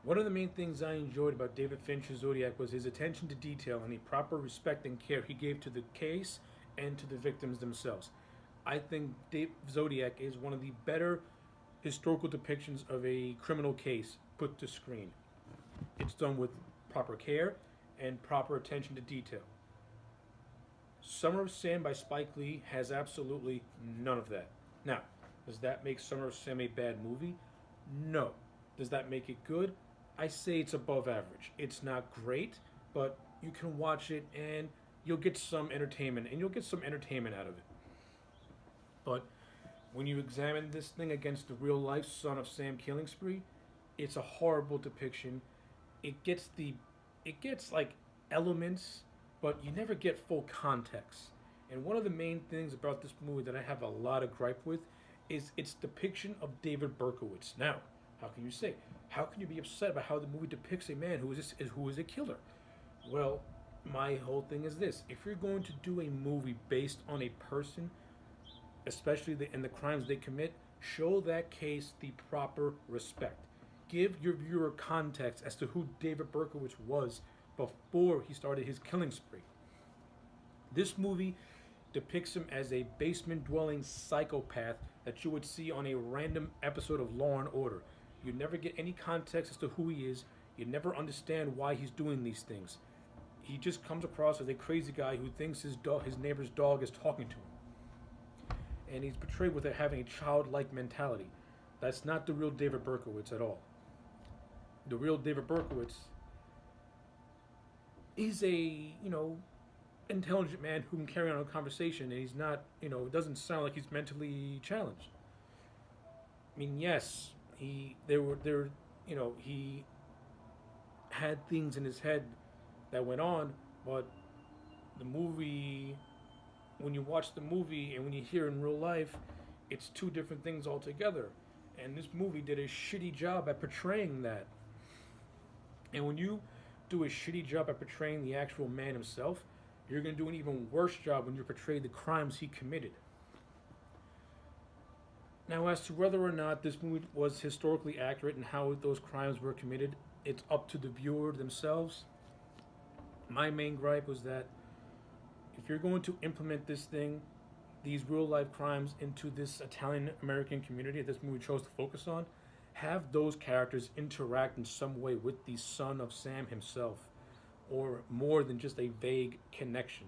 One of the main things I enjoyed about David Fincher's Zodiac was his attention to detail and the proper respect and care he gave to the case and to the victims themselves. I think Zodiac is one of the better historical depictions of a criminal case put to screen. It's done with proper care and proper attention to detail. Summer of Sam by Spike Lee has absolutely none of that. Now, does that make Summer of Sam a bad movie? No. Does that make it good? I say it's above average. It's not great, but you can watch it and you'll get some entertainment, and you'll get some entertainment out of it. But when you examine this thing against the real life Son of Sam killing spree, it's a horrible depiction. It gets the it gets like elements, but you never get full context. And one of the main things about this movie that I have a lot of gripe with is its depiction of David Berkowitz. Now, how can you say? How can you be upset about how the movie depicts a man who is a killer? Well, my whole thing is this: if you're going to do a movie based on a person, especially in the crimes they commit, show that case the proper respect. Give your viewer context as to who David Berkowitz was before he started his killing spree. This movie depicts him as a basement dwelling psychopath that you would see on a random episode of Law and Order. You never get any context as to who he is. You never understand why he's doing these things. He just comes across as a crazy guy who thinks his neighbor's dog is talking to him, and he's portrayed with having a childlike mentality. That's not the real David Berkowitz at all. The real David Berkowitz is a intelligent man who can carry on a conversation, and he's not it doesn't sound like he's mentally challenged. I mean, yes, he had things in his head that went on, but the movie, when you watch the movie and when you hear in real life, it's two different things altogether. And this movie did a shitty job at portraying that. And when you do a shitty job at portraying the actual man himself, you're going to do an even worse job when you portray the crimes he committed. Now, as to whether or not this movie was historically accurate and how those crimes were committed, it's up to the viewer themselves. My main gripe was that if you're going to implement this thing, these real life crimes, into this Italian American community that this movie chose to focus on, have those characters interact in some way with the son of Sam himself, or more than just a vague connection.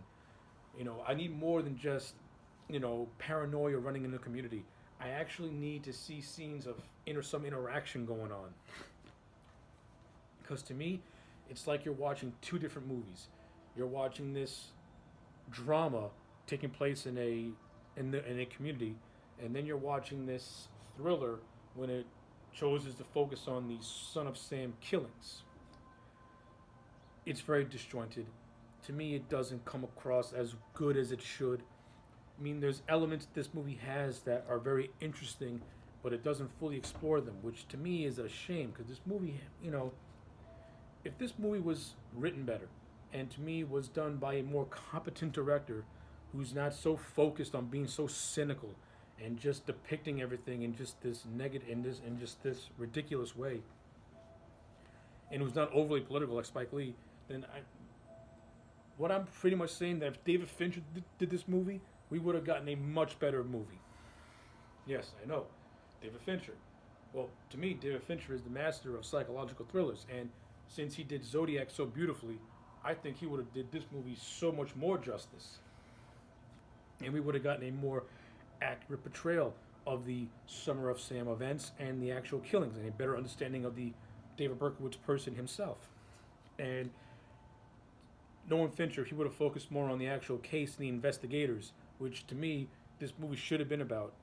I need more than just paranoia running in the community. I actually need to see scenes of some interaction going on. Because to me, it's like you're watching two different movies. You're watching this drama taking place in a community, and then you're watching this thriller when it chooses to focus on the Son of Sam killings. It's very disjointed. To me, it doesn't come across as good as it should. I mean, there's elements this movie has that are very interesting, but it doesn't fully explore them, which to me is a shame because this movie, if this movie was written better and to me was done by a more competent director who's not so focused on being so cynical and just depicting everything in just this negative in just this ridiculous way, and who's not overly political like Spike Lee, then what I'm pretty much saying that if David Fincher did this movie, we would have gotten a much better movie. Yes, I know, David Fincher. Well, to me, David Fincher is the master of psychological thrillers, and since he did Zodiac so beautifully, I think he would have did this movie so much more justice, and we would have gotten a more accurate portrayal of the Summer of Sam events and the actual killings, and a better understanding of the David Berkowitz person himself. And knowing Fincher, he would have focused more on the actual case and the investigators, which to me, this movie should have been about.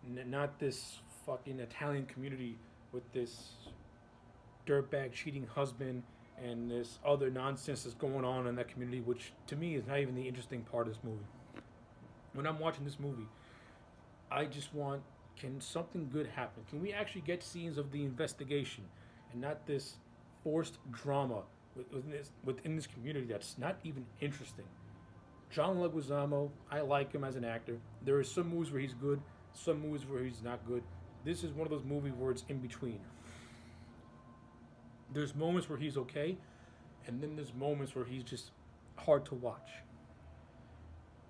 Not this fucking Italian community with this dirtbag cheating husband and this other nonsense that's going on in that community, which to me is not even the interesting part of this movie. When I'm watching this movie, I just want, can something good happen? Can we actually get scenes of the investigation and not this forced drama within this community that's not even interesting? John Leguizamo, I like him as an actor. There are some movies where he's good, some movies where he's not good. This is one of those movies where it's in between. There's moments where he's okay, and then there's moments where he's just hard to watch.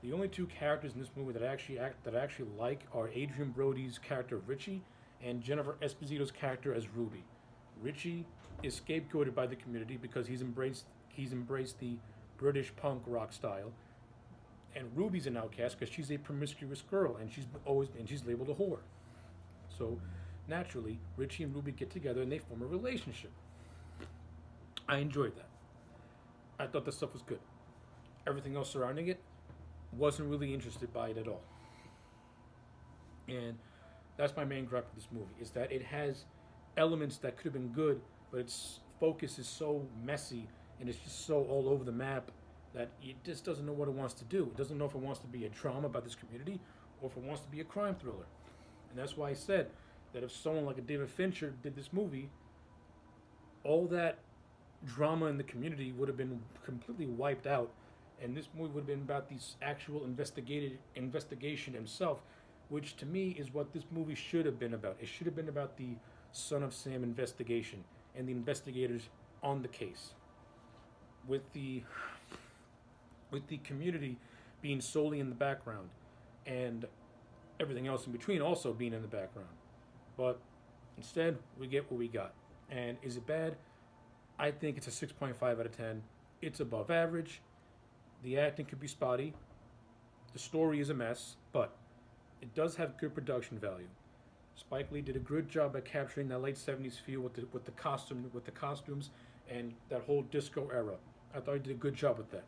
The only two characters in this movie that I actually like are Adrian Brody's character Richie and Jennifer Esposito's character as Ruby. Richie is scapegoated by the community because he's embraced the British punk rock style, and Ruby's an outcast because she's a promiscuous girl and she's labeled a whore. So naturally, Richie and Ruby get together and they form a relationship. I enjoyed that. I thought the stuff was good. Everything else surrounding it, wasn't really interested by it at all. And that's my main gripe with this movie is that it has elements that could have been good, but its focus is so messy and it's just so all over the map that it just doesn't know what it wants to do. It doesn't know if it wants to be a drama about this community or if it wants to be a crime thriller. And that's why I said that if someone like a David Fincher did this movie, all that drama in the community would have been completely wiped out, and this movie would have been about the actual investigated investigation himself, which to me is what this movie should have been about. It should have been about the Son of Sam investigation and the investigators on the case, with the community being solely in the background and everything else in between also being in the background. But instead, we get what we got. And is it bad? I think it's a 6.5 out of 10. It's above average. The acting could be spotty. The story is a mess, but it does have good production value. Spike Lee did a good job at capturing that late 70s feel with the costumes and that whole disco era. I thought he did a good job with that.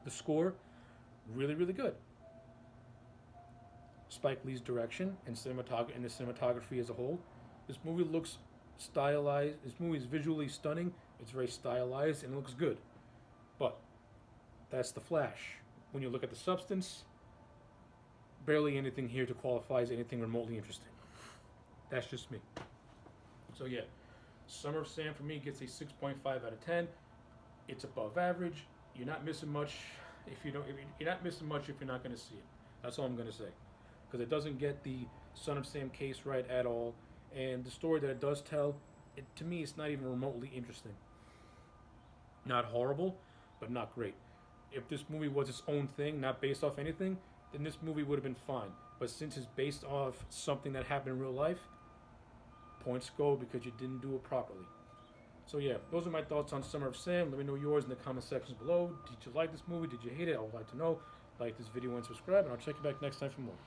The score, really, really good. Spike Lee's direction and the cinematography as a whole. This movie looks stylized. This movie is visually stunning. It's very stylized and it looks good. But that's The Flash. When you look at the substance, barely anything here to qualify as anything remotely interesting. That's just me. So yeah, Summer of Sam for me gets a 6.5 out of 10. It's above average. You're not missing much if you don't. You're not missing much if you're not going to see it. That's all I'm going to say, because it doesn't get the Son of Sam case right at all, and the story that it does tell, to me, it's not even remotely interesting. Not horrible, but not great. If this movie was its own thing, not based off anything, then this movie would have been fine. But since it's based off something that happened in real life, points go because you didn't do it properly. So yeah, those are my thoughts on Summer of Sam. Let me know yours in the comment sections below. Did you like this movie? Did you hate it? I would like to know. Like this video and subscribe, and I'll check you back next time for more.